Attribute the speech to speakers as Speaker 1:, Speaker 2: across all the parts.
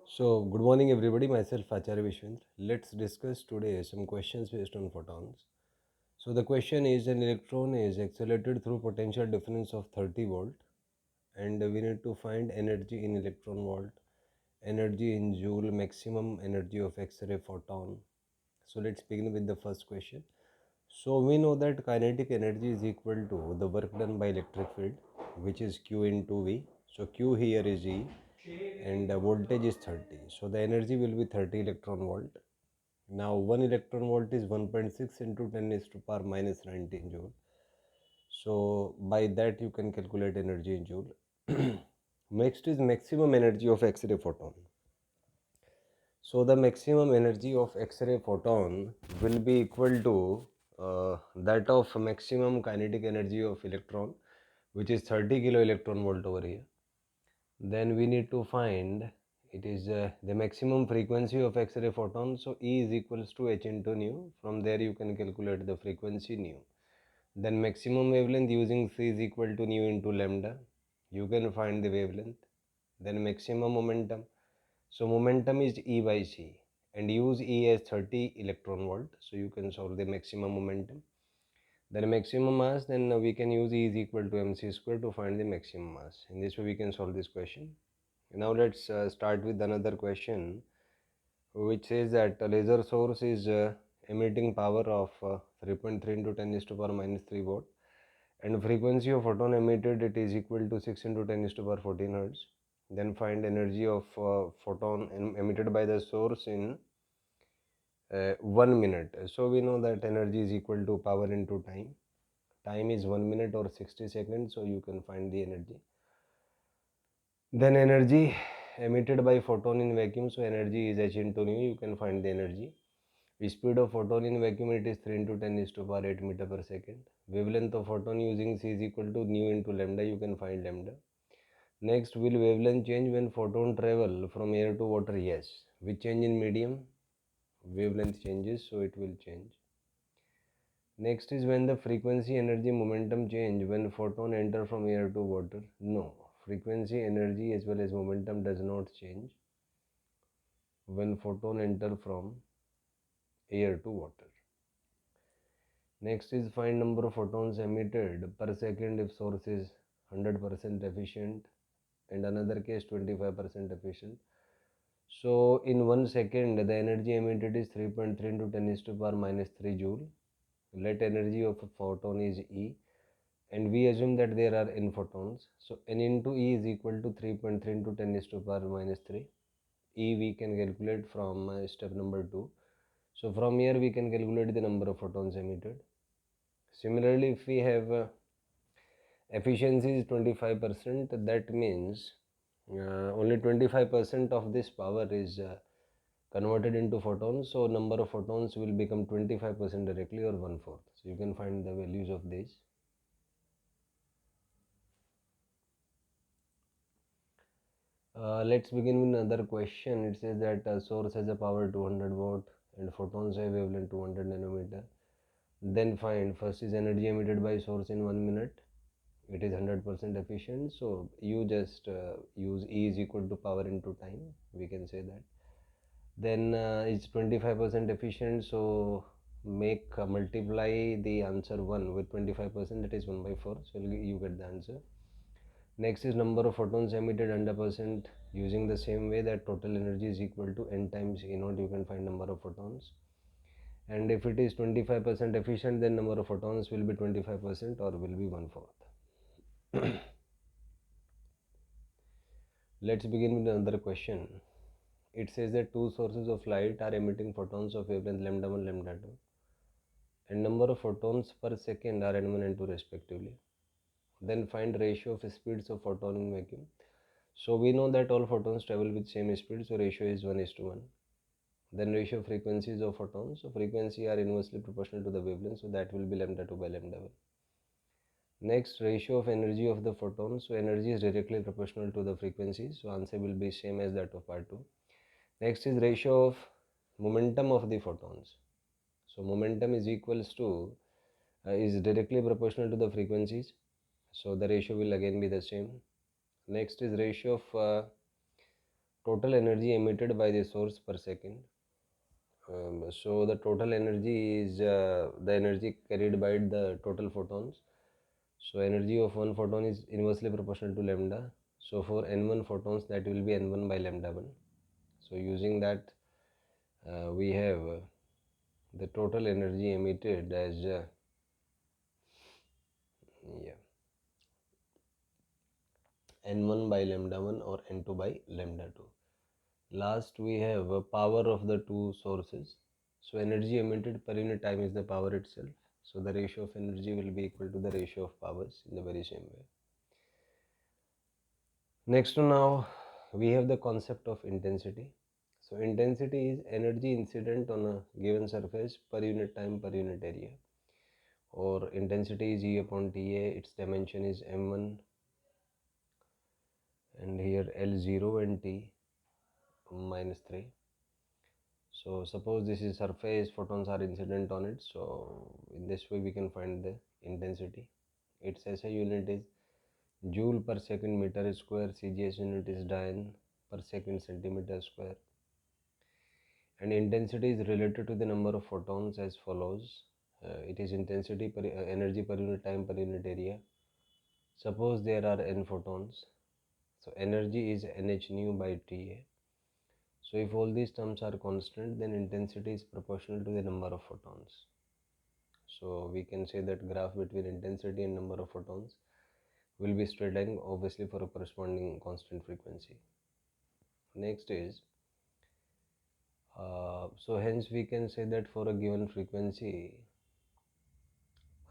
Speaker 1: So, good morning everybody, myself Acharya Vishvendra. Let's discuss today some questions based on photons. So, the question is an electron is accelerated through potential difference of 30 volt and we need to find energy in electron volt, energy in joule, maximum energy of X-ray photon. So, let's begin with the first question. So, we know that kinetic energy is equal to the work done by electric field, which is Q into V. So, Q here is E and the voltage is 30. So the energy will be 30 electron volt. Now 1 electron volt is 1.6 into 10 is to power minus 19 joule. So by that you can calculate energy in joule. Next is maximum energy of X-ray photon. So the maximum energy of X-ray photon will be equal to that of maximum kinetic energy of electron, which is 30 kilo electron volt over here. Then we need to find it is the maximum frequency of X-ray photon. So E is equals to h into nu. From there you can calculate the frequency nu. Then maximum wavelength using C is equal to nu into lambda. You can find the wavelength. Then maximum momentum. So momentum is E by C and use E as 30 electron volt. So you can solve the maximum momentum. Then maximum mass, then we can use E is equal to mc square to find the maximum mass. In this way we can solve this question. Now let's start with another question, which says that a laser source is emitting power of 3.3 into 10 is to power minus 3 watt, and frequency of photon emitted it is equal to 6 into 10 is to power 14 hertz. Then find energy of photon emitted by the source in 1 minute. So we know that energy is equal to power into time. Time is 1 minute or 60 seconds, so you can find the energy. Then energy emitted by photon in vacuum, so energy is h into nu. You can find the energy. The speed of photon in vacuum, it is 3 into 10 is to power 8 meter per second. Wavelength of photon using C is equal to nu into lambda. You can find lambda. Next, will wavelength change when photon travel from air to water? Yes. Which change in medium? Wavelength changes, so it will change. Next is when the frequency, energy, momentum change when photon enter from air to water? No. Frequency, energy as well as momentum does not change when photon enter from air to water. Next is find number of photons emitted per second if source is 100% efficient and another case 25% efficient. So in 1 second the energy emitted is 3.3 into 10 is to power minus 3 joule. Let energy of a photon is E and we assume that there are n photons. So n into E is equal to 3.3 into 10 is to power minus 3. E we can calculate from step number 2. So from here we can calculate the number of photons emitted. Similarly, if we have efficiency is 25%, that means only 25% of this power is converted into photons. So number of photons will become 25% directly or 1/4. So you can find the values of these. Let's begin with another question. It says that a source has a power 200 watt and photons have wavelength 200 nanometer. Then find first is energy emitted by source in 1 minute. It is 100% efficient, so you just use E is equal to power into time, we can say that. Then it's 25% efficient, so make multiply the answer 1 with 25%, that is 1 by 4, so you get the answer. Next is number of photons emitted 100% using the same way, that total energy is equal to n times E naught. You can find number of photons, and if it is 25% efficient, then number of photons will be 25% or will be 1/4. Let's begin with another question. It says that two sources of light are emitting photons of wavelength lambda 1, lambda 2, and number of photons per second are n1 and 2 respectively. Then find ratio of speeds of photon in vacuum. So we know that all photons travel with same speed, so ratio is 1:1. Then ratio of frequencies of photons. So frequency are inversely proportional to the wavelength, so that will be lambda 2 by lambda 1. Next, ratio of energy of the photons. So energy is directly proportional to the frequency, so answer will be same as that of part 2. Next is ratio of momentum of the photons. So momentum is equals to is directly proportional to the frequencies, so the ratio will again be the same. Next is ratio of total energy emitted by the source per second. So the total energy is the energy carried by the total photons. So energy of one photon is inversely proportional to lambda. So for n1 photons, that will be n1 by lambda 1. So using that, we have the total energy emitted as yeah, n1 by lambda 1 or n2 by lambda 2. Last, we have power of the two sources. So energy emitted per unit time is the power itself. So the ratio of energy will be equal to the ratio of powers in the very same way. Next to now, we have the concept of intensity. So intensity is energy incident on a given surface per unit time per unit area. Or intensity is E upon TA, its dimension is m1, and here L0 and T minus 3. So suppose this is surface, photons are incident on it. So in this way we can find the intensity. Its SI unit is joule per second meter square, CGS unit is Dian per second centimeter square. And intensity is related to the number of photons as follows. It is intensity per energy per unit time per unit area. Suppose there are n photons. So energy is nh nu by Ta. So if all these terms are constant, then intensity is proportional to the number of photons. So we can say that graph between intensity and number of photons will be straight line, obviously for a corresponding constant frequency. Next is, so hence we can say that for a given frequency,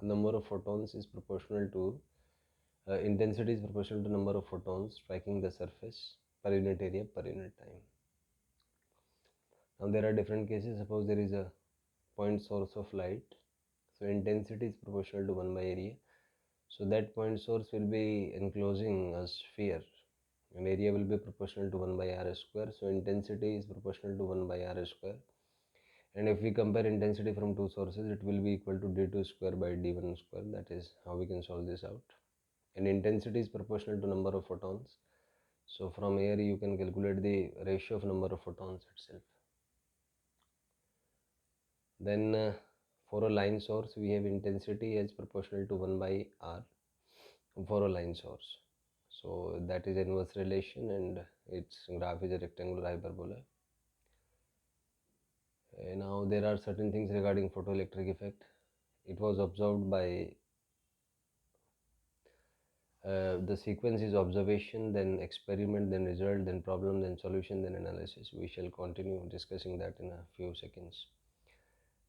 Speaker 1: a number of photons is proportional to, intensity is proportional to number of photons striking the surface per unit area per unit time. Now there are different cases. Suppose there is a point source of light. So intensity is proportional to 1 by area. So that point source will be enclosing a sphere, and area will be proportional to 1 by r square. So intensity is proportional to 1 by r square. And if we compare intensity from two sources, it will be equal to d2 square by d1 square. That is how we can solve this out. And intensity is proportional to number of photons. So from here you can calculate the ratio of number of photons itself. Then for a line source, we have intensity as proportional to 1 by r for a line source. So that is inverse relation, and its graph is a rectangular hyperbola. Now there are certain things regarding photoelectric effect. It was observed by the sequence is observation, then experiment, then result, then problem, then solution, then analysis. We shall continue discussing that in a few seconds.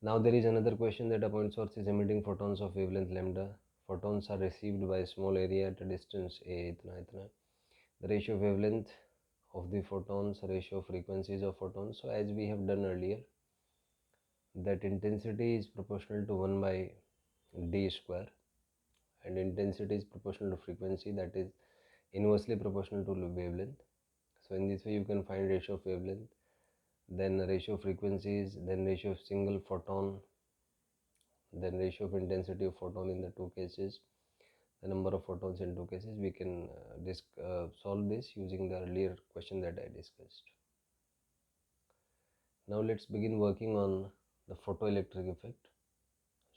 Speaker 1: Now there is another question that a point source is emitting photons of wavelength lambda. Photons are received by a small area at a distance a, itna, itna. The ratio of wavelength of the photons, ratio of frequencies of photons. So as we have done earlier, that intensity is proportional to 1 by d square, and intensity is proportional to frequency, that is inversely proportional to wavelength. So in this way you can find ratio of wavelength, then ratio of frequencies, then ratio of single photon, then ratio of intensity of photon in the two cases, the number of photons in two cases. We can solve this using the earlier question that I discussed. Now let's begin working on the photoelectric effect.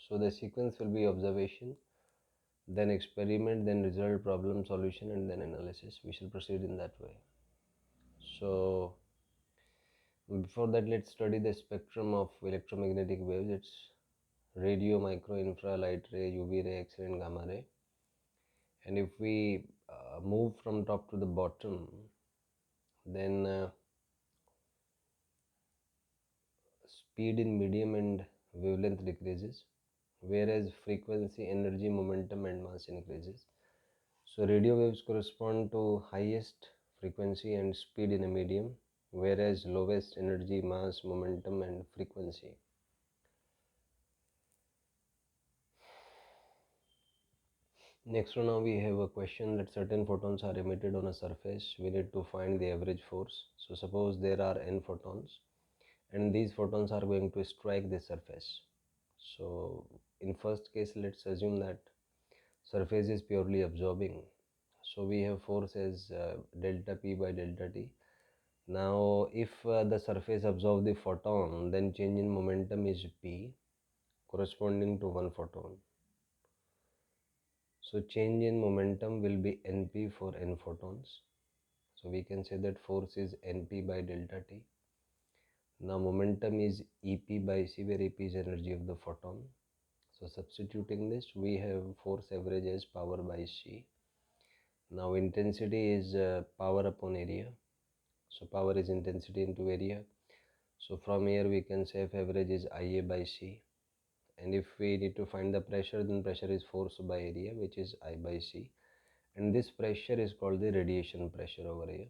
Speaker 1: So the sequence will be observation, then experiment, then result, problem, solution, and then analysis. We shall proceed in that way. So before that, let's study the spectrum of electromagnetic waves. It's radio, micro, infra, light ray, UV ray, X-ray, and gamma ray. And if we move from top to the bottom, then speed in medium and wavelength decreases, whereas frequency, energy, momentum, and mass increases. So radio waves correspond to highest frequency and speed in a medium, whereas lowest energy, mass, momentum, and frequency. Next one, now we have a question that certain photons are emitted on a surface. We need to find the average force. So suppose there are n photons, and these photons are going to strike the surface. So in first case, let's assume that surface is purely absorbing. So we have force as delta p by delta t. Now if the surface absorbs the photon, then change in momentum is p, corresponding to 1 photon. So change in momentum will be np for n photons. So we can say that force is np by delta t. Now momentum is ep by c, where ep is energy of the photon. So substituting this, we have force average as power by c. Now intensity is power upon area. So power is intensity into area. So from here we can say F average is Ia by C. And if we need to find the pressure, then pressure is force by area, which is I by C. And this pressure is called the radiation pressure over here.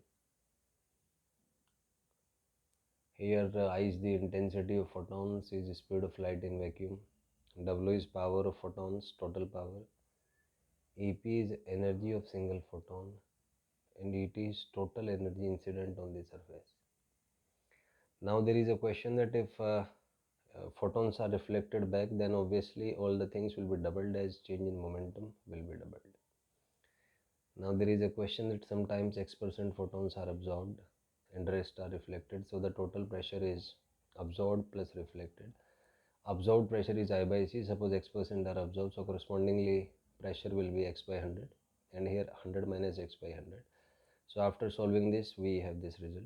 Speaker 1: Here I is the intensity of photons, is the speed of light in vacuum. W is power of photons, total power. EP is energy of single photon. And ET is total energy incident on the surface. Now there is a question that if photons are reflected back, then obviously all the things will be doubled, as change in momentum will be doubled. Now there is a question that sometimes X% photons are absorbed and rest are reflected. So the total pressure is absorbed plus reflected. Absorbed pressure is I by C. Suppose X% are absorbed, so correspondingly pressure will be X by 100, and here 100 minus X by 100. So after solving this, we have this result.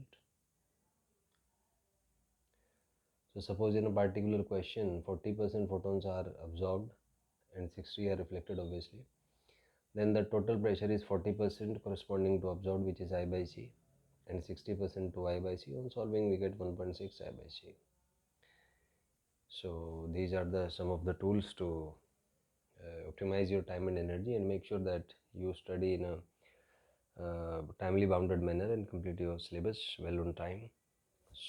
Speaker 1: So suppose in a particular question 40% photons are absorbed and 60 are reflected obviously, then the total pressure is 40% corresponding to absorbed, which is I by C, and 60% to I by C. On solving we get 1.6 I by C. So these are the some of the tools to optimize your time and energy, and make sure that you study in a timely bounded manner and complete your syllabus well on time.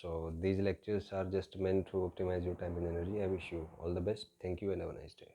Speaker 1: So these lectures are just meant to optimize your time and energy. I wish you all the best. Thank you and have a nice day.